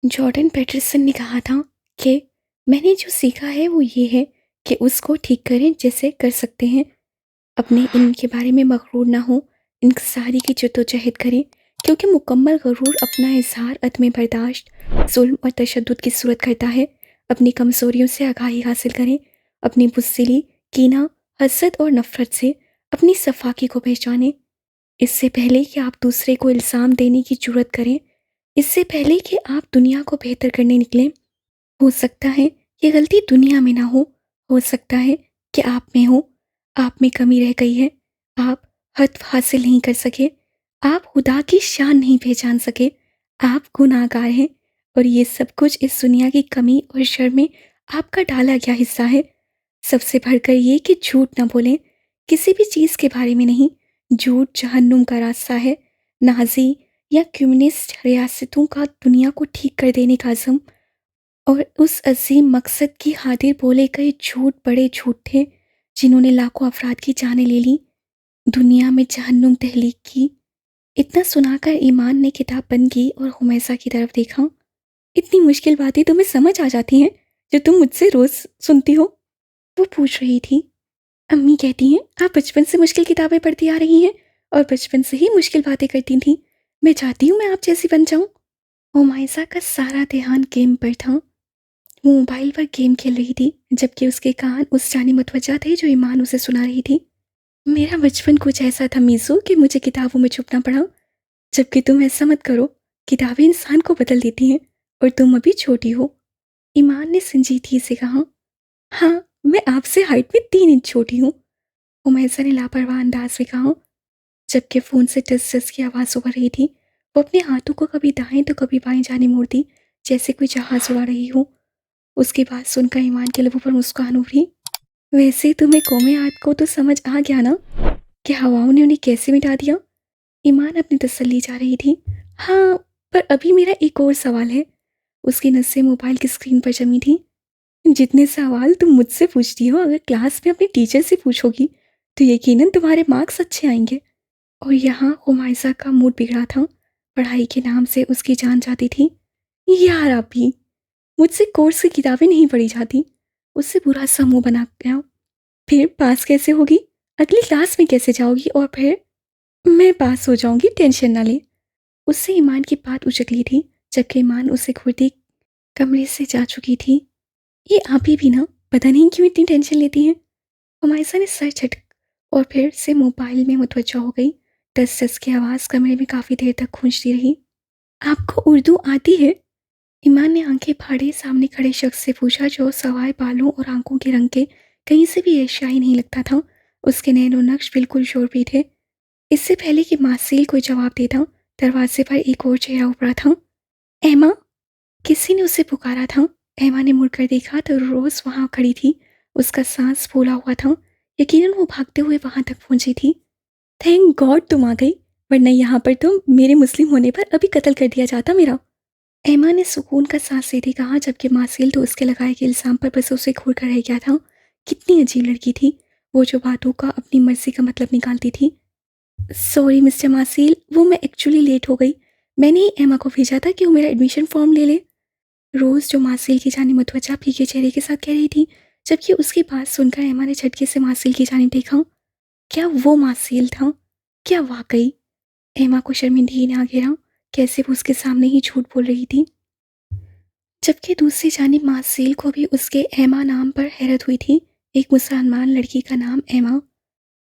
Jordan Peterson ने कहा था कि मैंने जो सीखा है वो ये है कि उसको ठीक करें जैसे कर सकते हैं। अपने इनके बारे में मगरूर ना हो, इंकसारी की जद्दोजहद करें, क्योंकि मुकम्मल गरूर अपना इजहार अदम बर्दाश्त, जुल्म और तशद्दुद की सूरत करता है। अपनी कमज़ोरियों से आगाही हासिल करें, अपनी बुज़दिली, कीना, हसद और नफ़रत से अपनी सफाकी को पहचानें। इससे पहले कि आप दूसरे को इल्ज़ाम देने की जुर्रत करें, इससे पहले कि आप दुनिया को बेहतर करने निकलें, हो सकता है ये गलती दुनिया में ना हो सकता है कि आप में हो। आप में कमी रह गई है, आप हद हासिल नहीं कर सके, आप खुदा की शान नहीं पहचान सके, आप गुनाहगार हैं और ये सब कुछ इस दुनिया की कमी और शर में आपका डाला गया हिस्सा है। सबसे बढ़कर ये कि झूठ ना बोलें, किसी भी चीज़ के बारे में नहीं। झूठ जहन्नुम का रास्ता है। नाज़ी या कम्युनिस्ट रियासतों का दुनिया को ठीक कर देने का अज़्म और उस अजीम मकसद की खातिर बोले गए झूठ बड़े झूठ थे, जिन्होंने लाखों अफराद की जानें ले ली, दुनिया में जहन्नुम तहलीक की। इतना सुनाकर ईमान ने किताब बंद की और हुमैसा की तरफ देखा। इतनी मुश्किल बातें तुम्हें समझ आ जाती हैं जो तुम मुझसे रोज सुनती हो? वो पूछ रही थी। अम्मी कहती हैं आप बचपन से मुश्किल किताबें पढ़ती आ रही हैं और बचपन से ही मुश्किल बातें करती थी। मैं चाहती हूँ मैं आप जैसी बन जाऊँ। हुमायसा का सारा ध्यान गेम पर था। वो मोबाइल पर गेम खेल रही थी, जबकि उसके कान उस जाने मुतवज्जा थे जो ईमान उसे सुना रही थी। मेरा बचपन कुछ ऐसा था मीज़ू कि मुझे किताबों में छुपना पड़ा, जबकि तुम ऐसा मत करो। किताबें इंसान को बदल देती हैं और तुम अभी छोटी हो। ईमान ने संजीदगी से कहा। हाँ, मैं आपसे हाइट में 3 इंच छोटी हूँ, उमैसा ने लापरवाह अंदाज में कहा, जबकि फ़ोन से टस टस की आवाज़ उभर रही थी। वो अपने हाथों को कभी दाएं तो कभी बाएं जाने मोड़ती, जैसे कोई जहाज उड़ा रही हो। उसकी बात सुनकर ईमान के लबों पर मुस्कान उभरी। वैसे तुम्हें कौमे आद को तो समझ आ गया ना कि हवाओं ने उन्हें कैसे मिटा दिया? ईमान अपनी तसल्ली जा रही थी। हाँ, पर अभी मेरा एक और सवाल है। उसकी नसें मोबाइल की स्क्रीन पर जमी थी। जितने सवाल तुम मुझसे पूछती हो, अगर क्लास में अपने टीचर से पूछोगी तो यकीनन तुम्हारे मार्क्स अच्छे आएंगे। और यहाँ हुमायसा का मूड बिगड़ा था। पढ़ाई के नाम से उसकी जान जाती थी। यार आप भी, मुझसे कोर्स की किताबें नहीं पढ़ी जाती। उससे बुरा सा मुंह बना गया। फिर पास कैसे होगी? अगली क्लास में कैसे जाओगी? और फिर मैं पास हो जाऊंगी, टेंशन ना ले। उससे ईमान की बात उचकली थी, जबकि ईमान उससे घूरती कमरे से जा चुकी थी। ये आप ही भी ना, पता नहीं क्यों इतनी टेंशन लेती हैं। हुमायसा ने सर झटक और फिर से मोबाइल में मुतवज्जा हो गई। टस टस की आवाज़ कमरे में काफ़ी देर तक गूंजती रही। आपको उर्दू आती है? ईमान ने आंखें फाड़े सामने खड़े शख्स से पूछा, जो सवाए बालों और आंखों के रंग के कहीं से भी एशियाई नहीं लगता था। उसके नैनो नक्श बिल्कुल शोरबी थे। इससे पहले कि मासील कोई जवाब देता, दरवाजे पर एक और चेहरा उभरा था। एमा, किसी ने उसे पुकारा था। एमा ने मुड़कर देखा तो रोज वहां खड़ी थी। उसका सांस फूला हुआ था। यकीनन वो भागते हुए वहां तक पहुंची थी। थैंक गॉड तुम आ गई, वरना यहाँ पर तो मेरे मुस्लिम होने पर अभी कत्ल कर दिया जाता मेरा। एमा ने सुकून का सांस लेते कहा, जबकि मासील तो उसके लगाए गए इल्ज़ाम पर बस उसे घूर कर रह गया था। कितनी अजीब लड़की थी वो, जो बातों का अपनी मर्जी का मतलब निकालती थी। सॉरी मिस्टर मासील, वो मैं एक्चुअली लेट हो गई। मैंने ही एमा को भेजा था कि वो मेरा एडमिशन फॉर्म ले ले। रोज़ जो मासील की जानी मुतवज्जा फीके चेहरे के साथ कह रही थी, जबकि उसकी बात सुनकर एमा ने झटके से मासील की जानिब देखा। क्या वो मासील था? क्या वाकई? एमा को शर्मिंदगी ने आ घेरा। कैसे वो उसके सामने ही झूठ बोल रही थी, जबकि दूसरी जानिब मासील को भी उसके एमा नाम पर हैरत हुई थी। एक मुसलमान लड़की का नाम एमा।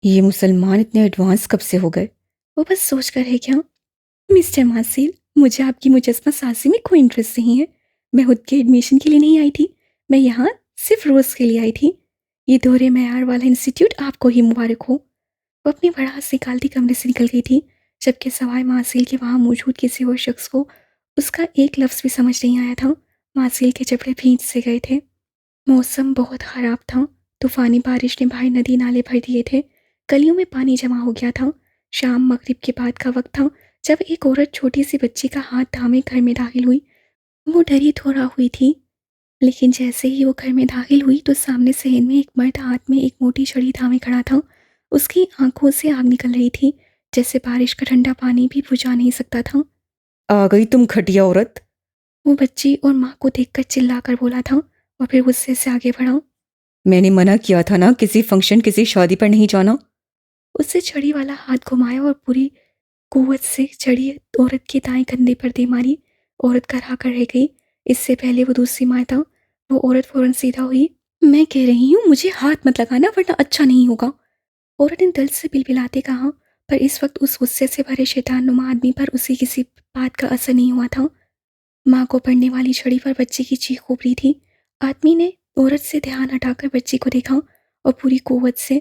ये मुसलमान इतने एडवांस कब से हो गए? वो बस सोच कर है क्या। मिस्टर मासील, मुझे आपकी मुजस्समा साजी में कोई इंटरेस्ट नहीं है। मैं खुद के एडमिशन के लिए नहीं आई थी, मैं यहाँ सिर्फ रोज़ के लिए आई थी। ये दोहरे मैार वाला इंस्टीट्यूट आपको ही मुबारक हो। वो अपनी भड़ास निकालती कमरे से निकल गई थी, जबकि सवाए मासील के वहाँ मौजूद किसी और शख्स को उसका एक लफ्ज़ भी समझ नहीं आया था। मासील के जबड़े भींच से गए थे। मौसम बहुत ख़राब था। तूफ़ानी बारिश ने बाहर नदी नाले भर दिए थे। गलियों में पानी जमा हो गया था। शाम मगरिब के बाद का वक्त था, जब एक औरत छोटी सी बच्ची का हाथ थामे घर में दाखिल हुई। वो डरी थोड़ा हुई थी, लेकिन जैसे ही वो घर में दाखिल हुई तो सामने सहन में एक मर्द हाथ में एक मोटी छड़ी थामे खड़ा था। उसकी आंखों से आग निकल रही थी, जैसे बारिश का ठंडा पानी भी बुझा नहीं सकता था। आ गई तुम घटिया औरत। वो बच्ची और माँ को देखकर चिल्लाकर बोला था और फिर गुस्से से आगे बढ़ा। मैंने मना किया था ना, किसी फंक्शन किसी शादी पर नहीं जाना। उससे छड़ी वाला हाथ घुमाया और पूरी कुव्वत से छड़ी औरत के दाएं कंधे पर दे मारी। औरत कराह कर रह गई। इससे पहले वो दूसरी मार था। वो औरत फौरन सीधा हुई। मैं कह रही हूँ मुझे हाथ मत लगाना वरना अच्छा नहीं होगा, औरत ने दर्द से बिलबिलाते कहा। पर इस वक्त उस गुस्से से भरे शैतान नुमा आदमी पर उसी किसी बात का असर नहीं हुआ था। माँ को पड़ने वाली छड़ी पर बच्ची की चीख उभरी थी। आदमी ने औरत से ध्यान हटाकर बच्ची को देखा और पूरी कुव्वत से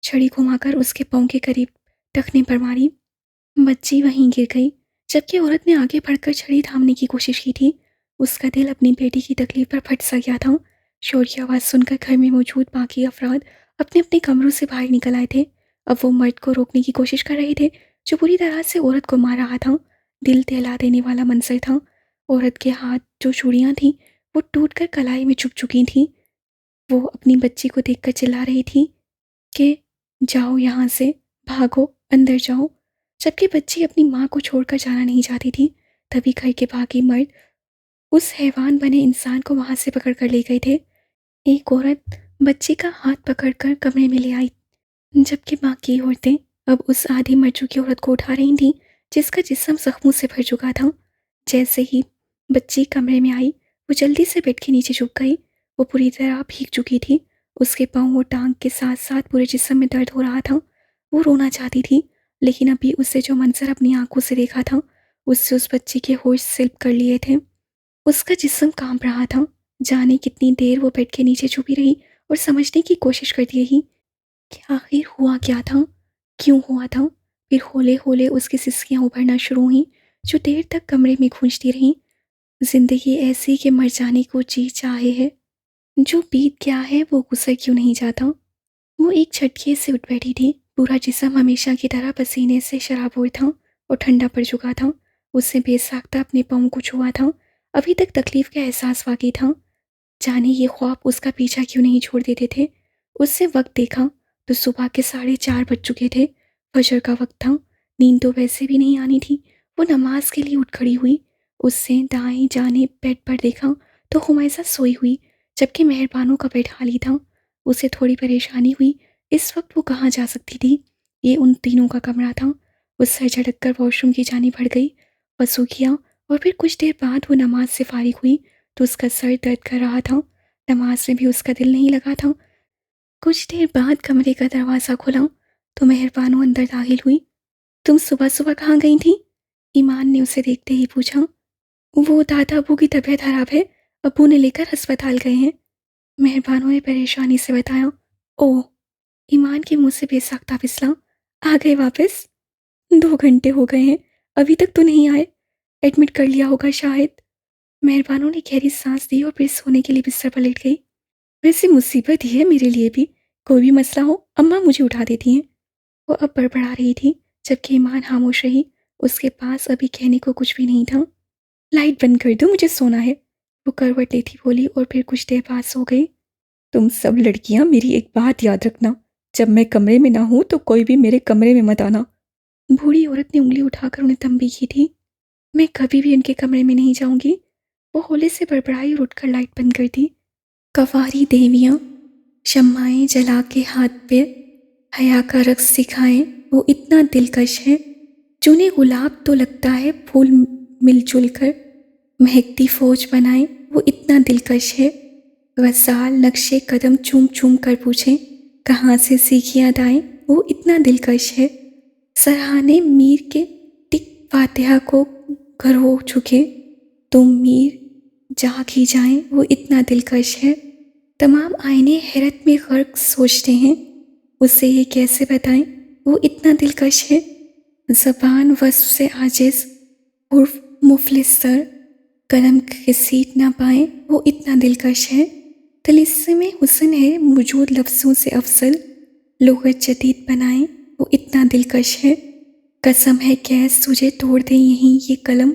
छड़ी घुमाकर उसके पाँव के करीब टखने पर मारी। बच्ची वहीं गिर गई। जबकि औरत ने आगे बढ़कर छड़ी थामने की कोशिश की थी। उसका दिल अपनी बेटी की तकलीफ पर फट सा गया था। शोर की आवाज़ सुनकर घर में मौजूद बाकी अफराद अपने अपने कमरों से बाहर निकल आए थे। अब वो मर्द को रोकने की कोशिश कर रहे थे जो पूरी तरह से औरत को मार रहा था। दिल दहला देने वाला मंजर था। औरत के हाथ जो चूड़ियाँ थीं वो टूटकर कलाई में चुभ चुकी थीं। वो अपनी बच्ची को देखकर चिल्ला रही थी कि जाओ यहाँ से, भागो, अंदर जाओ। जबकि बच्ची अपनी माँ को छोड़कर जाना नहीं चाहती थी। तभी घर के बाकी मर्द उस हैवान बने इंसान को वहां से पकड़ कर ले गए थे। एक औरत बच्ची का हाथ पकड़कर कमरे में ले आई, जबकि बाकी औरतें अब उस आधी मर चुकी औरत को उठा रही थीं जिसका जिस्म जख्मों से भर चुका था। जैसे ही बच्ची कमरे में आई वो जल्दी से बेड के नीचे झुक गई। वो पूरी तरह भीग चुकी थी। उसके पाँव और टांग के साथ साथ पूरे जिस्म में दर्द हो रहा था। वो रोना चाहती थी लेकिन अभी उससे जो मंजर अपनी आंखों से देखा था उससे उस बच्ची के होश सिल्प कर लिए थे। उसका जिस्म कांप रहा था। जाने कितनी देर वो बेड के नीचे छुपी रही और समझने की कोशिश करती रही कि आखिर हुआ क्या था, क्यों हुआ था। फिर हौले हौले उसकी सिसकियां उभरना शुरू हुईं जो देर तक कमरे में गूंजती रहीं। जिंदगी ऐसी कि मर जाने को जी चाहे है, जो बीत गया है वो गुजर क्यों नहीं जाता। वो एक झटके से उठ बैठी थी। पूरा जिस्म हमेशा की तरह पसीने से शराबोर था और ठंडा पड़ चुका था। उससे बेसाख्ता अपने पाँव को छुआ था। अभी तक तकलीफ का एहसास बाकी था। जाने ये ख्वाब उसका पीछा क्यों नहीं छोड़ देते थे। उससे वक्त देखा तो सुबह के 4:30 बज चुके थे। फजर का वक्त था। नींद तो वैसे भी नहीं आनी थी। वो नमाज के लिए उठ खड़ी हुई। उससे दाएं जाने बेड पर देखा तो हुमायसा सोई हुई, जबकि मेहरबानों का बेड खाली था। उसे थोड़ी परेशानी हुई, इस वक्त वो कहाँ जा सकती थी। ये उन तीनों का कमरा था। वो सर झटक कर वॉशरूम की जानी बढ़ गई, वसू किया और फिर कुछ देर बाद वो नमाज से फारिग हुई तो उसका सर दर्द कर रहा था। नमाज में भी उसका दिल नहीं लगा था। कुछ देर बाद कमरे का दरवाज़ा खुला तो मेहरबानों अंदर दाखिल हुई। तुम सुबह सुबह कहाँ गई थी? ईमान ने उसे देखते ही पूछा। वो दादा अबू की तबीयत खराब है, अबू ने लेकर अस्पताल गए हैं, मेहरबानों ने परेशानी से बताया। ओह, ईमान के मुंह से बेसाख्ता फिसला। आ गए वापस? 2 घंटे हो गए हैं, अभी तक तो नहीं आए। एडमिट कर लिया होगा शायद। मेहरबानों ने गहरी सांस दी और फिर सोने के लिए बिस्तर पर लेट गई। वैसे मुसीबत ही है मेरे लिए भी, कोई भी मसला हो अम्मा मुझे उठा देती हैं। वो अब बड़बड़ा रही थी जबकि ईमान खामोश रही। उसके पास अभी कहने को कुछ भी नहीं था। लाइट बंद कर दो, मुझे सोना है, वो करवट लेती बोली और फिर कुछ देर बाद सो गई। तुम सब लड़कियां मेरी एक बात याद रखना, जब मैं कमरे में ना हूं तो कोई भी मेरे कमरे में मत आना। बूढ़ी औरत ने उंगली उठाकर उन्हें तंबी की थी। मैं कभी भी उनके कमरे में नहीं जाऊंगी, वो होले से बड़बड़ाई और उठकर लाइट बंद कर दी। कवारी देवियाँ शम्माएं जला के हाथ पे हया का रक्स सिखाएं, वो इतना दिलकश है। चुने गुलाब तो लगता है फूल मिलजुल कर महकती फौज बनाए, वो इतना दिलकश है। वसाल नक्शे कदम चूम चूम कर पूछें कहाँ से सीखी अदाएं, वो इतना दिलकश है। सरहाने मीर के टिक फातिहा को घर हो चुके, तुम मीर जाग ही जाएं, वो इतना दिलकश है। तमाम आईने हैरत में गर्क सोचते हैं, उसे ये कैसे बताएं, वो इतना दिलकश है। ज़बान वस्फ से आजिज़ उर्फ मुफलिस सर कलम घसीट ना पाए, वो इतना दिलकश है। तिलिस्मे हुस्न है मौजूद लफ्ज़ों से अफसल लुग़त जदीद बनाए, वो इतना दिलकश है। कसम है कैस तुझे तोड़ दे यहीं ये कलम,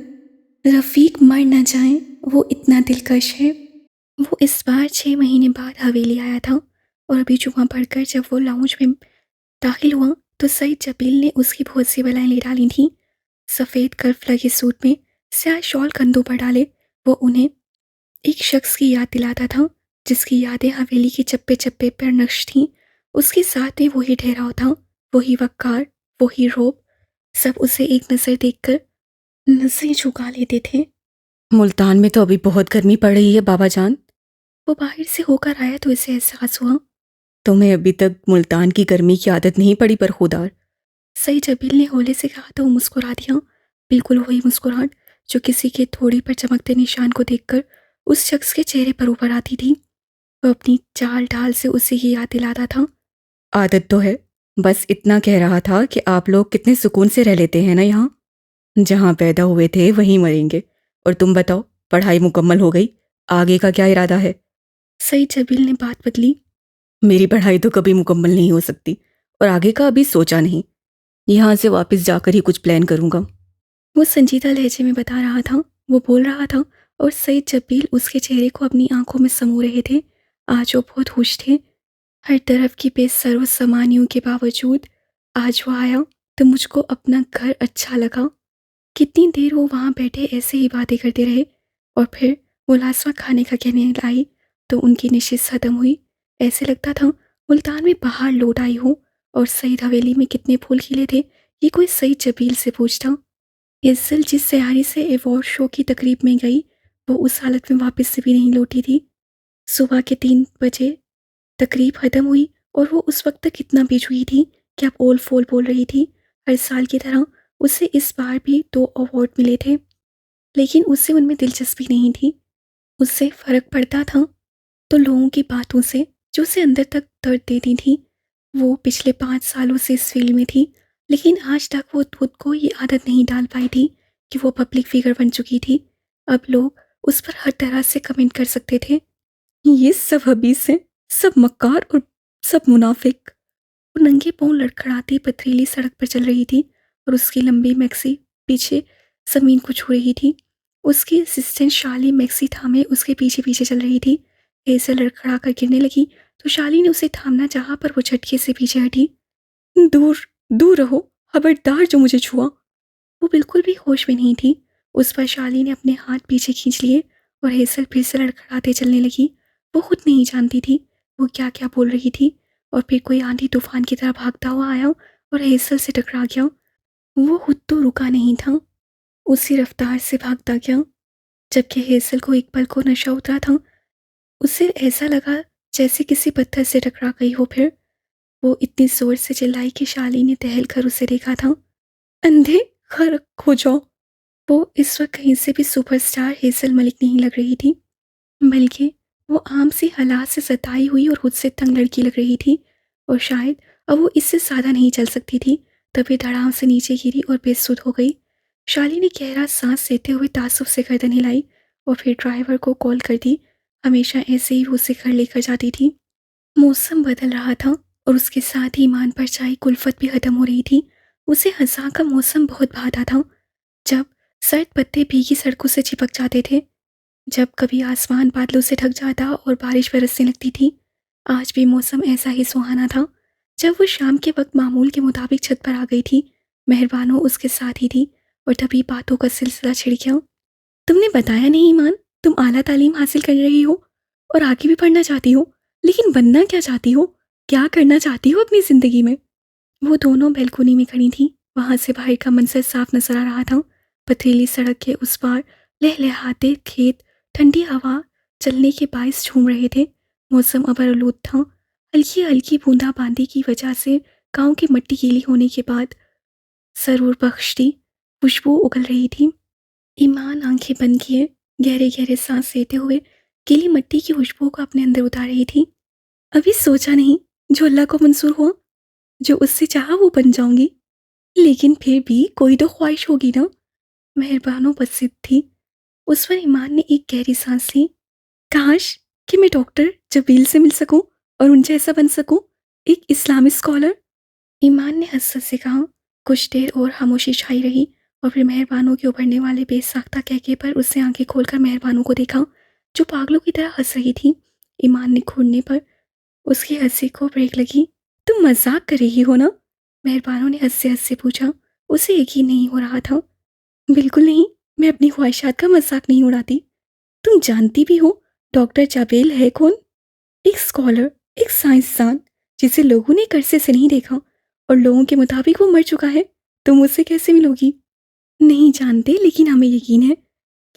रफ़ीक मर न जाए, वो इतना दिलकश है। वो इस बार 6 महीने बाद हवेली आया था और अभी जुम्मा पढ़कर जब वो लाउंज में दाखिल हुआ तो सईद जबील ने उसकी बहुत सी बलाएं ले डाली थीं। सफ़ेद कर्फ लगे सूट में स्याह शॉल कंधों पर डाले वो उन्हें एक शख्स की याद दिलाता था, जिसकी यादें हवेली के चप्पे चप्पे पर नक्श थीं। उसके साथ में वही ठहराव था, वही वक़ार, वही रौब। सब उसे एक नज़र देखकर नसें झुका लेते थे। मुल्तान में तो अभी बहुत गर्मी पड़ रही है बाबा जान। वो बाहर से होकर आया तो इसे एहसास हुआ। तुम्हें अभी तक मुल्तान की गर्मी की आदत नहीं पड़ी पर खुदार। सईद जबील ने हौले से कहा तो वो मुस्कुरा दिया। बिल्कुल वही मुस्कुराहट जो किसी के थोड़ी पर चमकते निशान को देखकर उस शख्स के चेहरे पर उभर आती थी। वो अपनी चाल ढाल से उसे ये याद दिलाता था। आदत तो है, बस इतना कह रहा था कि आप लोग कितने सुकून से रह लेते हैं ना यहाँ। जहाँ पैदा हुए थे वहीं मरेंगे। और तुम बताओ, पढ़ाई मुकम्मल हो गई? आगे का क्या इरादा है? सईद जबील ने बात बदली। मेरी पढ़ाई तो कभी मुकम्मल नहीं हो सकती और आगे का अभी सोचा नहीं। यहाँ से वापस जाकर ही कुछ प्लान करूँगा। वो संजीदा लहजे में बता रहा था। वो बोल रहा था और सईद जबील उसके चेहरे को अपनी आंखों में समो रहे थे। आज वो बहुत खुश थे। हर तरफ की बेसरो सामानियों के बावजूद आज वो आया तो मुझको अपना घर अच्छा लगा। कितनी देर वो वहाँ बैठे ऐसे ही बातें करते रहे और फिर वो लाजवा खाने का कहने लाई तो उनकी नशिश खत्म हुई। ऐसे लगता था मुल्तान में बाहर लौट आई हो। और सईद हवेली में कितने फूल खिले थे ये कोई सईद जबील से पूछता। इज्जल जिस सयारी से अवार्ड शो की तकरीब में गई वो उस हालत में वापस से भी नहीं लौटी थी। सुबह के 3 बजे तकरीब ख़त्म हुई और वो उस वक्त तक इतना बेचुई थी कि अब ओल फोल बोल रही थी। हर साल की तरह उसे इस बार भी 2 अवार्ड मिले थे, लेकिन उसे उनमें दिलचस्पी नहीं थी। उससे फ़र्क पड़ता था तो लोगों की बातों से जो उसे अंदर तक दर्द देती थी। वो पिछले 5 सालों से इस फील्ड में थी, लेकिन आज तक वो खुद को ये आदत नहीं डाल पाई थी कि वो पब्लिक फिगर बन चुकी थी। अब लोग उस पर हर तरह से कमेंट कर सकते थे। ये सब हबीस हैं, सब मक्कार और सब मुनाफिक। वो नंगे पाँव लड़खड़ाती पथरीली सड़क पर चल रही थी और उसकी लंबी मैक्सी पीछे ज़मीन को छू रही थी। उसकी असिस्टेंट शाली मैक्सी थामे उसके पीछे पीछे चल रही थी। ऐसे लड़खड़ा कर गिरने लगी तो शाली ने उसे थामना चाहा पर वो झटके से पीछे हटी। दूर दूर रहो, खबरदार जो मुझे छुआ। वो बिल्कुल भी होश में नहीं थी। उस पर शाली ने अपने हाथ पीछे खींच लिए और हेसल फिर से लड़खड़ाते चलने लगी। वो खुद नहीं जानती थी वो क्या क्या बोल रही थी। और फिर कोई आंधी तूफान की तरह भागता हुआ आया और हेसल से टकरा गया। वो खुद तो रुका नहीं था, उसी रफ्तार से भागता गया। जबकि हेसल को एक पल को नशा उतरा था। उसे ऐसा लगा जैसे किसी पत्थर से टकरा गई हो। फिर वो इतनी जोर से चिल्लाई कि शाली ने टहल कर उसे देखा था। अंधे खर्क हो जाओ। वो इस वक्त कहीं से भी सुपरस्टार हेसल मलिक नहीं लग रही थी, बल्कि वो आम सी हालात से सताई हुई और खुद से तंग लड़की लग रही थी। और शायद अब वो इससे ज़्यादा नहीं चल सकती थी। तभी धड़ाम से नीचे गिरी और बेसुध हो गई। शाली ने गहरा सांस लेते हुए तासुब से गर्दन हिलाई और फिर ड्राइवर को कॉल कर दी। हमेशा ऐसे ही वो उसे घर लेकर जाती थी। मौसम बदल रहा था और उसके साथ ही ईमान पर छाई कुल्फत भी ख़त्म हो रही थी। उसे हंसा का मौसम बहुत भाता था, जब सर्द पत्ते भीगी सड़कों से चिपक जाते थे, जब कभी आसमान बादलों से ढक जाता और बारिश बरसने लगती थी। आज भी मौसम ऐसा ही सुहाना था। जब वो शाम के वक्त मामूल के मुताबिक छत पर आ गई थी, मेहरबानो उसके साथ ही थी और तभी बातों का सिलसिला छिड़ गया। तुमने बताया नहीं ईमान, तुम आला तालीम हासिल कर रही हो और आगे भी पढ़ना चाहती हो, लेकिन बनना क्या चाहती हो? क्या करना चाहती हो अपनी ज़िंदगी में? वो दोनों बैल्कोनी में खड़ी थी। वहां से बाहर का मंजर साफ नजर आ रहा था। पथरीली सड़क के उस पार लहलहाते खेत ठंडी हवा चलने के बायस झूम रहे थे। मौसम अबरआलूद था। हल्की हल्की बूंदाबांदी की वजह से गांव की मिट्टी गीली होने के बाद सरूर बख्शती खुशबू उगल रही थी। ईमान आंखें बंद किए गहरे गहरे सांस लेते हुए गीली मिट्टी की खुशबू को अपने अंदर उतार रही थी। अभी सोचा नहीं, जो अल्लाह को मंजूर हुआ, जो उससे चाहा वो बन जाऊंगी, लेकिन फिर भी कोई तो ख्वाहिश होगी ना। मेहरबानो बसित थी। उस पर ईमान ने एक गहरी सांस ली। काश कि मैं डॉक्टर जबील से मिल सकूं और उन जैसा बन सकूं, एक इस्लामिक स्कॉलर। ईमान ने हसरत से कहा। कुछ देर और खामोशी छाई रही और फिर मेहरबानों के उभरने वाले बेसाख्ता कहके पर उससे आंखें खोलकर मेहरबानों को देखा, जो पागलों की तरह हंस रही थी। ईमान ने घूरने पर उसकी हंसी को ब्रेक लगी। तुम मजाक कर रही हो ना? मेहरबानों ने हंसते हंसते पूछा। उसे यकीन नहीं हो रहा था। बिल्कुल नहीं, मैं अपनी ख्वाहिशात का मजाक नहीं उड़ाती। तुम जानती भी हो डॉक्टर जाबेल है कौन? एक स्कॉलर, एक साइंसदान जिसे लोगों ने कर्से से नहीं देखा और लोगों के मुताबिक वो मर चुका है। तुम उससे कैसे मिलोगी? नहीं जानते, लेकिन हमें यकीन है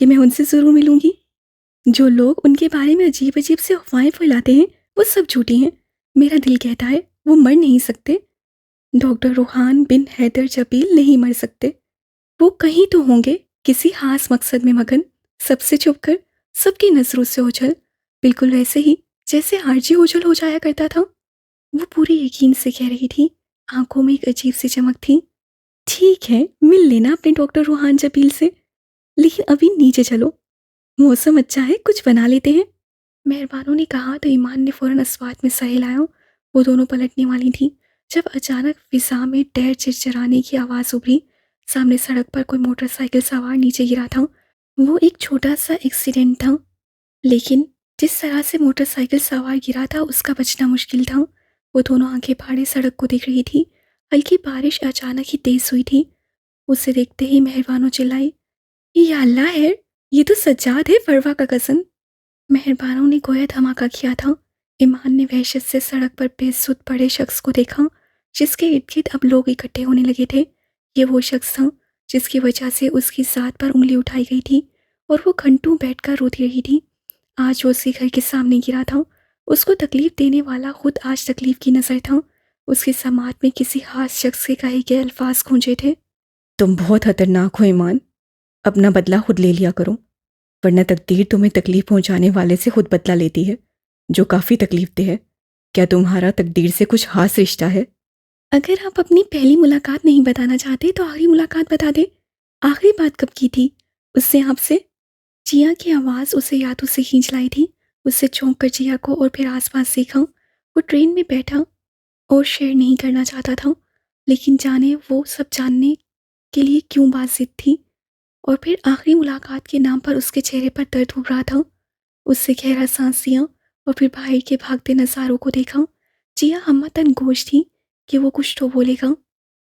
कि मैं उनसे ज़रूर मिलूंगी। जो लोग उनके बारे में अजीब अजीब से अफवाहें फैलाते हैं वो सब झूठी हैं। मेरा दिल कहता है वो मर नहीं सकते। डॉक्टर रोहान बिन हैदर जबील नहीं मर सकते। वो कहीं तो होंगे, किसी खास मकसद में मगन, सबसे छुपकर, सबकी नजरों से ओझल, बिल्कुल वैसे ही जैसे आरजी ओझल हो जाया करता था। वो पूरे यकीन से कह रही थी, आंखों में एक अजीब सी चमक थी। ठीक है, मिल लेना अपने डॉक्टर रूहान जबील से, लेकिन अभी नीचे चलो, मौसम अच्छा है, कुछ बना लेते हैं। मेहरबानों ने कहा तो ईमान ने फौरन अस्वाद में सह लाया। वो दोनों पलटने वाली थी जब अचानक फिजा में टायर चिरचिराने की आवाज़ उभरी। सामने सड़क पर कोई मोटरसाइकिल सवार नीचे गिरा था। वो एक छोटा सा एक्सीडेंट था, लेकिन जिस तरह से मोटरसाइकिल सवार गिरा था उसका बचना मुश्किल था। वो दोनों आंखें फाड़े सड़क को देख रही थी। हल्की बारिश अचानक ही तेज हुई थी। उसे देखते ही मेहरबानों चिल्लाई, ये अल्लाह है, ये तो सज्जाद है, फरवा का कज़न। मेहरबानों ने गोया धमाका किया था। ईमान ने वहशत से सड़क पर बेसुध पड़े शख्स को देखा, जिसके इर्द गिर्द अब लोग इकट्ठे होने लगे थे। ये वो शख्स था जिसकी वजह से उसकी ज़ात पर उंगली उठाई गई थी और वो घंटों बैठकर रोती रही थी। आज वो उसके घर के सामने गिरा था। उसको तकलीफ देने वाला खुद आज तकलीफ की नज़र था। उसके समात में किसी खास शख्स के कहे गए अल्फाज गूंजे थे। तुम बहुत खतरनाक हो ईमान, अपना बदला खुद ले लिया करो, वरना तकदीर तुम्हें तकलीफ पहुंचाने वाले से खुद बदला लेती है, जो काफ़ी तकलीफ दे है। क्या तुम्हारा तकदीर से कुछ खास रिश्ता है? अगर आप अपनी पहली मुलाकात नहीं बताना चाहते तो आखिरी मुलाकात बता दे। आखिरी बात कब की थी उससे आपसे? जिया की आवाज़ उसे यादों से खींच लाई थी। उससे चौंक कर जिया को और फिर आसपास देखा। वो ट्रेन में बैठा और शेयर नहीं करना चाहता था, लेकिन जाने वो सब जानने के लिए क्यों बात थी। और फिर आखिरी मुलाकात के नाम पर उसके चेहरे पर दर्द उभ रहा था। उससे गहरा सांस लिया और फिर बाहर के भागते नज़ारों को देखा। जिया हमतन गोश थी कि वो कुछ तो बोलेगा।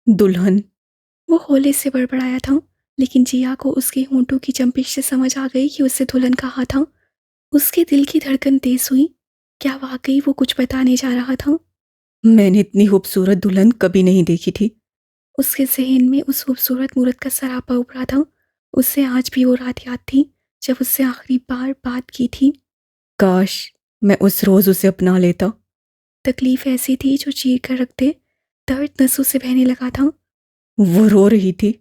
दुल्हन। वो होले से बड़बड़ाया था, लेकिन जिया को उसके होंठों की चंपिश से समझ आ गई कि उससे दुल्हन कहा था। उसके दिल की धड़कन तेज हुई। क्या वाकई वो कुछ बताने जा रहा था? मैंने इतनी खूबसूरत दुल्हन कभी नहीं देखी थी। उसके जहन में उस खूबसूरत मूरत का सरापा उभरा था। उससे आज भी वो रात याद थी जब उससे आखिरी बार बात की थी। काश मैं उस रोज़ उसे अपना लेता। तकलीफ ऐसी थी जो चीर कर रख दे। दर्द नसों से बहने लगा था। वो रो रही थी।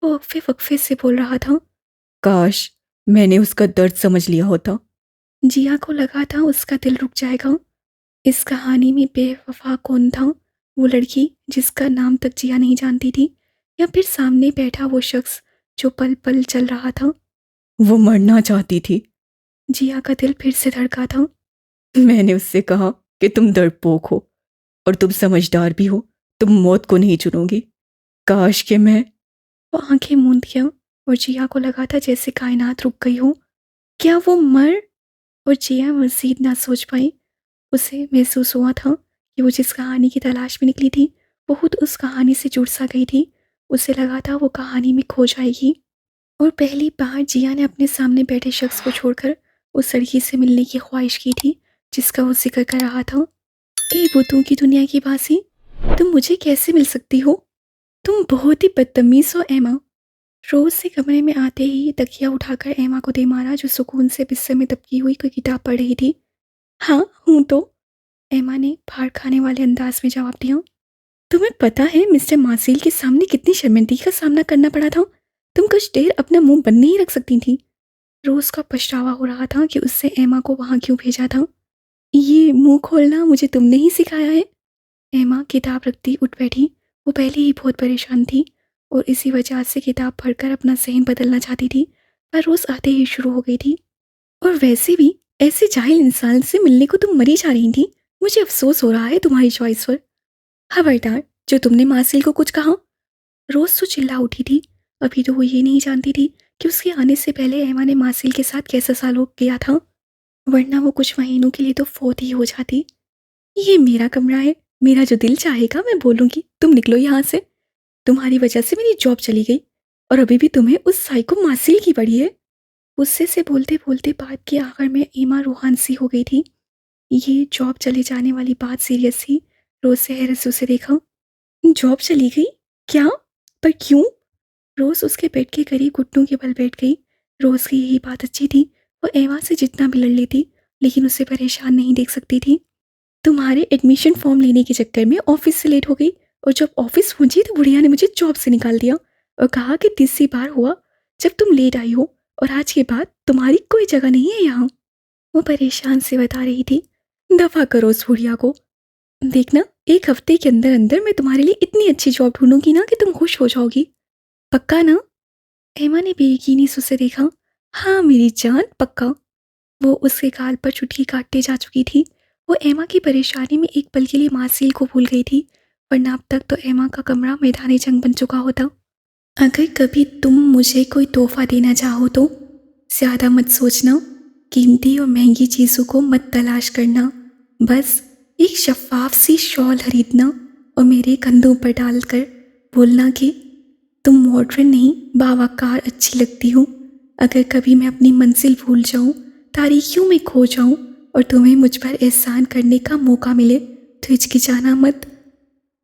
वो वक्फे वक्फे से बोल रहा था। काश मैंने उसका दर्द समझ लिया होता। जिया को लगा था उसका दिल रुक जाएगा। इस कहानी में बेवफा कौन था? वो लड़की जिसका नाम तक जिया नहीं जानती थी, या फिर सामने बैठा वो शख्स जो पल पल चल रहा था? वो मरना चाहती थी। जिया का दिल फिर से धड़का था। मैंने उससे कहा कि तुम डरपोक हो और तुम समझदार भी हो, तुम मौत को नहीं चुनोगी। काश कि मैं। वो आंखें मूंद गया और जिया को लगा था जैसे कायनात रुक गई हो। क्या वो मर? और जिया मजीद ना सोच पाई। उसे महसूस हुआ था कि वो जिस कहानी की तलाश में निकली थी वो खुद उस कहानी से जुड़ सा गई थी। उसे लगा था वो कहानी में खो जाएगी। और पहली बार जिया ने अपने सामने बैठे शख्स को छोड़कर उस लड़की से मिलने की ख्वाहिश की थी जिसका वो जिक्र कर रहा था। ए भूतों की दुनिया की बासी, तुम मुझे कैसे मिल सकती हो? तुम बहुत ही बदतमीज हो एमा। रोज से कमरे में आते ही तकिया उठाकर एमा को दे मारा, जो सुकून से बिस्तर में दबकी हुई कोई किताब पढ़ रही थी। हाँ हूँ तो, एमा ने फाड़ खाने वाले अंदाज में जवाब दिया। तुम्हें पता है मिस्टर मासिल के सामने कितनी शर्मिंदगी का सामना करना पड़ा था? तुम कुछ देर अपना मुंह बंद नहीं रख सकती थी। रोज का पछतावा हो रहा था कि उससे एमा को वहां क्यों भेजा था। ये मुंह खोलना मुझे तुमने ही सिखाया है। एमा किताब रखती उठ बैठी। वो पहले ही बहुत परेशान थी और इसी वजह से किताब पढ़कर अपना जहन बदलना चाहती थी, पर रोज आते ही शुरू हो गई थी। और वैसे भी ऐसे जाहिल इंसान से मिलने को तुम मरी जा रही थी। मुझे अफसोस हो रहा है तुम्हारी चॉइस पर। खबरदार, जो तुमने मासिल को कुछ कहा। रोज तो चिल्ला उठी थी। अभी तो वो ये नहीं जानती थी कि उसके आने से पहले एमा ने मासिल के साथ कैसा सालूक किया था, वरना वो कुछ महीनों के लिए तो फोत ही हो जाती। ये मेरा कमरा है, मेरा जो दिल चाहेगा मैं बोलूँगी, तुम निकलो यहाँ से। तुम्हारी वजह से मेरी जॉब चली गई और अभी भी तुम्हें उस साइको मासिल की पड़ी है। गुस्से से बोलते बोलते बात के आखिर में एमा रूहान सी हो गई थी। ये जॉब चले जाने वाली बात सीरियस थी। रोज से हैरत से उसे देखा। जॉब चली गई? क्या? पर क्यों? रोज उसके बेड के करीब घुटनों के बल बैठ गई। रोज की यही बात अच्छी थी। वो एवा से जितना भी लड़ लेती, लेकिन उसे परेशान नहीं देख सकती थी। तुम्हारे एडमिशन फॉर्म लेने के चक्कर में ऑफिस से लेट हो गई, और जब ऑफिस पहुंची तो बुढ़िया ने मुझे जॉब से निकाल दिया और कहा कि तीसरी बार हुआ जब तुम लेट आई हो, और आज के बाद तुम्हारी कोई जगह नहीं है यहाँ। वो परेशान से बता रही थी। दफा करो उस बुढ़िया को। देखना, एक हफ्ते के अंदर अंदर मैं तुम्हारे लिए इतनी अच्छी जॉब ढूंढूंगी ना कि तुम खुश हो जाओगी। पक्का ना? एमा ने बेयकीनी से उसे देखा। हाँ मेरी जान, पक्का। वो उसके गाल पर चुटकी काटते जा चुकी थी। वो एमा की परेशानी में एक पल के लिए मासील को भूल गई थी, वरना अब तक तो एमा का कमरा मैदान जंग बन चुका होता। अगर कभी तुम मुझे कोई तोहफा देना चाहो तो ज़्यादा मत सोचना, कीमती और महंगी चीज़ों को मत तलाश करना। बस एक शफाफ सी शॉल खरीदना और मेरे कंधों पर डालकर बोलना कि तुम मॉडर्न नहीं बावकार अच्छी लगती हो। अगर कभी मैं अपनी मंजिल भूल जाऊं, तारीखियों में खो जाऊं और तुम्हें मुझ पर एहसान करने का मौका मिले तो हिचकिचाना मत।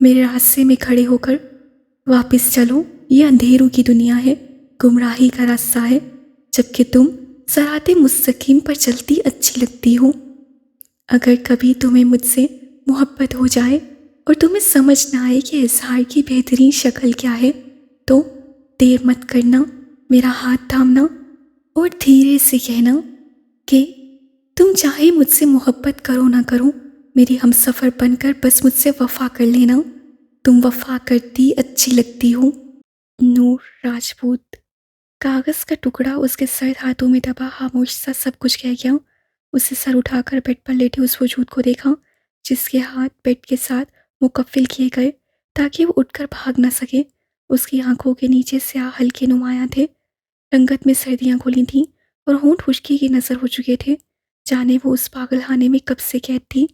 मेरे रास्ते में खड़े होकर वापस चलो। ये अंधेरों की दुनिया है, गुमराही का रास्ता है, जबकि तुम सराते मुस्तकीम पर चलती अच्छी लगती हो। अगर कभी तुम्हें मुझसे मोहब्बत हो जाए और तुम्हें समझ ना आए कि इजहार की बेहतरीन शक्ल क्या है, तो देर मत करना, मेरा हाथ थामना और धीरे से कहना कि तुम चाहे मुझसे मोहब्बत करो ना करो, मेरी हमसफ़र बनकर बस मुझसे वफा कर लेना। तुम वफा करती अच्छी लगती हो। नूर राजपूत। कागज का टुकड़ा उसके सर्द हाथों में दबा खामोश सा सब कुछ कह गया। उसे सर उठाकर बेड पर लेटे उस वजूद को देखा जिसके हाथ बेड के साथ मुकफ्फिल किए गए ताकि वो उठकर भाग न सके। उसकी आंखों के नीचे स्याह हल्के नुमाया थे, रंगत में सर्दियां घुली थीं और होंठ खुश्की की नजर हो चुके थे। जाने वो उस पागलखाने में कब से कैद थी।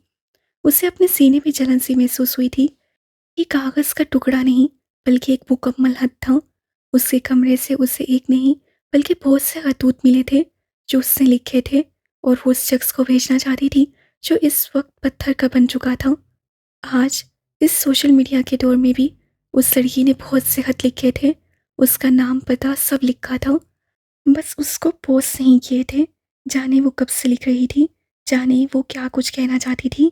उसे अपने सीने में जलन सी महसूस हुई थी। ये कागज का टुकड़ा नहीं, बल्कि एक मुकम्मल हद था। उसके कमरे से उसे एक नहीं बल्कि बहुत से खतूत मिले थे जो उसने लिखे थे, और वो उस शख्स को भेजना चाहती थी जो इस वक्त पत्थर का बन चुका था। आज इस सोशल मीडिया के दौर में भी उस लड़की ने बहुत से खत लिखे थे। उसका नाम पता सब लिखा था, बस उसको पोस्ट नहीं किए थे। जाने वो कब से लिख रही थी, जाने वो क्या कुछ कहना चाहती थी,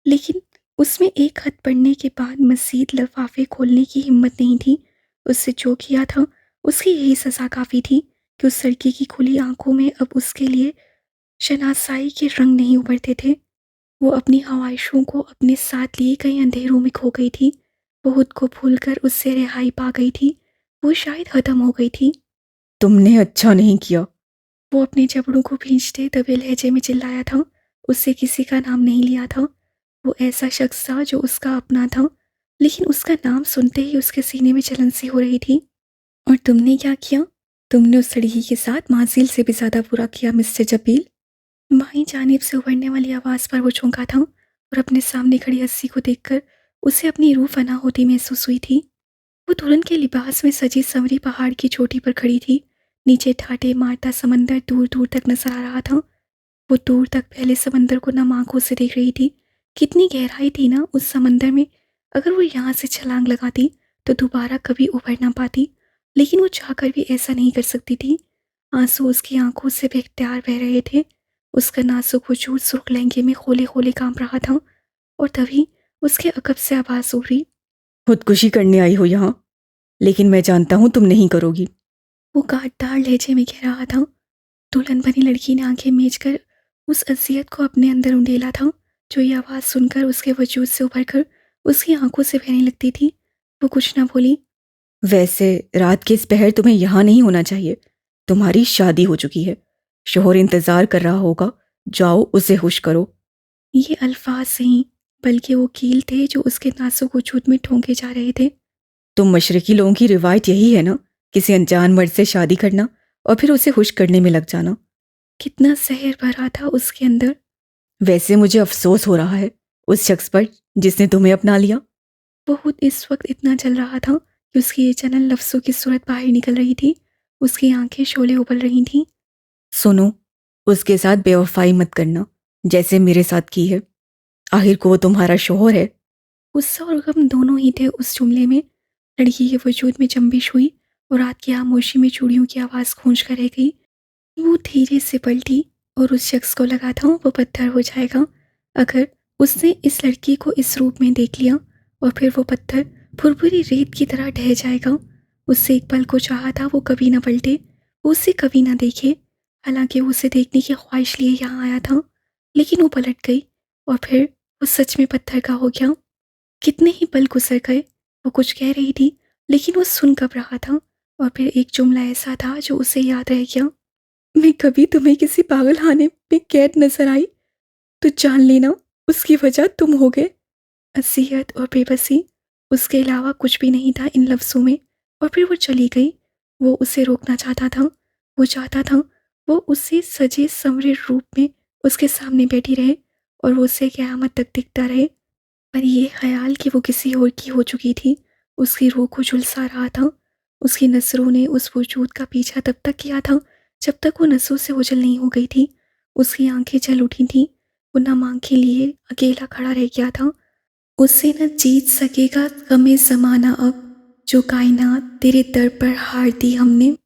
लेकिन उसमें एक खत पढ़ने के बाद मज़ीद लिफाफे खोलने की हिम्मत नहीं थी। उससे जो किया था उसकी यही सज़ा काफ़ी थी कि उस लड़की की खुली आंखों में अब उसके लिए शनासाई के रंग नहीं उभरते थे। वो अपनी ख्वाहिशों को अपने साथ लिए कहीं अंधेरों में खो गई थी। वो खुद को भूलकर उससे रिहाई पा गई थी। वो शायद ख़त्म हो गई थी। तुमने अच्छा नहीं किया। वो अपने जबड़ों को भींचते दबे लहजे में चिल्लाया था। उससे किसी का नाम नहीं लिया था। वो ऐसा शख्स था जो उसका अपना था, लेकिन उसका नाम सुनते ही उसके सीने में जलन सी हो रही थी। और तुमने क्या किया? तुमने उस लड़की के साथ माजिल से भी ज़्यादा बुरा किया मिस्टर जबील। बाईं जानिब से उभरने वाली आवाज़ पर वो चौंका था और अपने सामने खड़ी हस्सी को देखकर उसे अपनी रूह फना होती महसूस हुई थी। वो दुल्हन के लिबास में सजी संवरी पहाड़ की चोटी पर खड़ी थी। नीचे ठाटे मारता समंदर दूर दूर तक नजर आ रहा था। वो दूर तक फैले समंदर को नम आंखों से देख रही थी। कितनी गहराई थी ना उस समंदर में। अगर वो यहाँ से छलांग लगाती तो दोबारा कभी उभर ना पाती, लेकिन वो चाहकर भी ऐसा नहीं कर सकती थी। आंसू उसकी आंखों से बेख्तियार बह रहे थे। उसका नाजुक वजूद सुर्ख लहंगे में खोले खोले कांप रहा था, और तभी उसके अकब से आवाज़ उभरी। खुदकुशी करने आई हो यहाँ, लेकिन मैं जानता हूँ तुम नहीं करोगी। वो कांटदार लहजे में कह रहा था। दुल्हन बनी लड़की ने आंखें मीच कर उस अजियत को अपने अंदर उंडेला था जो ये आवाज़ सुनकर उसके वजूद से उभर कर उसकी आंखों से बहने लगती थी। वो कुछ ना बोली। वैसे रात के इस पहर तुम्हें यहाँ नहीं होना चाहिए। तुम्हारी शादी हो चुकी है, शोहर इंतजार कर रहा होगा। जाओ उसे खुश करो। ये अल्फाज नहीं, बल्कि वो कील थे जो उसके नाजुक वजूद में ठोंके जा रहे थे। तुम मशरकी लोगों की रिवायत यही है ना, किसी अनजान मर्द से शादी करना और फिर उसे खुश करने में लग जाना। कितना जहर भरा था उसके अंदर। वैसे मुझे अफसोस हो रहा है उस शख्स पर जिसने तुम्हें अपना लिया। वो खुद इस वक्त इतना जल रहा था कि उसकी ये जलन लफ्ज़ों की सूरत बाहर निकल रही थी। उसकी आंखें शोले उबल रही थीं। सुनो, उसके साथ बेवफाई मत करना, जैसे मेरे साथ की है। आखिर को वो तुम्हारा शोहर है। गुस्सा और गम दोनों ही थे उस जुमले में। लड़की के वजूद में जंबिश हुई और रात की खामोशी में चूड़ियों की आवाज़ गूंज कर रह गई। वो धीरे से पलटी और उस शख्स को लगा था वो पत्थर हो जाएगा अगर उसने इस लड़की को इस रूप में देख लिया, और फिर वो पत्थर फुरफुरी रेत की तरह ढह जाएगा। उससे एक पल को चाहा था वो कभी ना पलटे, वो उसे कभी ना देखे। हालांकि वो उसे देखने की ख्वाहिश लिए यहाँ आया था, लेकिन वो पलट गई और फिर वो सच में पत्थर का हो गया। कितने ही पल गुजर गए। वो कुछ कह रही थी लेकिन वो सुन कब रहा था, और फिर एक जुमला ऐसा था जो उसे याद रह गया। मैं कभी तुम्हें किसी पागल खाने में कैद नजर आई तो जान लेना उसकी वजह तुम हो गए। असलियत और बेबसी, उसके अलावा कुछ भी नहीं था इन लफ्ज़ों में। और फिर वो चली गई। वो उसे रोकना चाहता था। वो चाहता था वो उसे सजे संवरे रूप में उसके सामने बैठी रहे और वो उसे क़यामत तक दिखता रहे। पर ये ख्याल कि वो किसी और की हो चुकी थी उसकी रूह को झुलसा रहा था। उसकी नज़रों ने उस वजूद का पीछा तब तक किया था जब तक वो नसों से ओझल नहीं हो गई थी। उसकी आंखें जल उठी थीं। वो नम आंखें लिए अकेला खड़ा रह गया था। उससे न जीत सकेगा गमे ज़माना अब, जो कायनात तेरे दर पर हार दी हमने।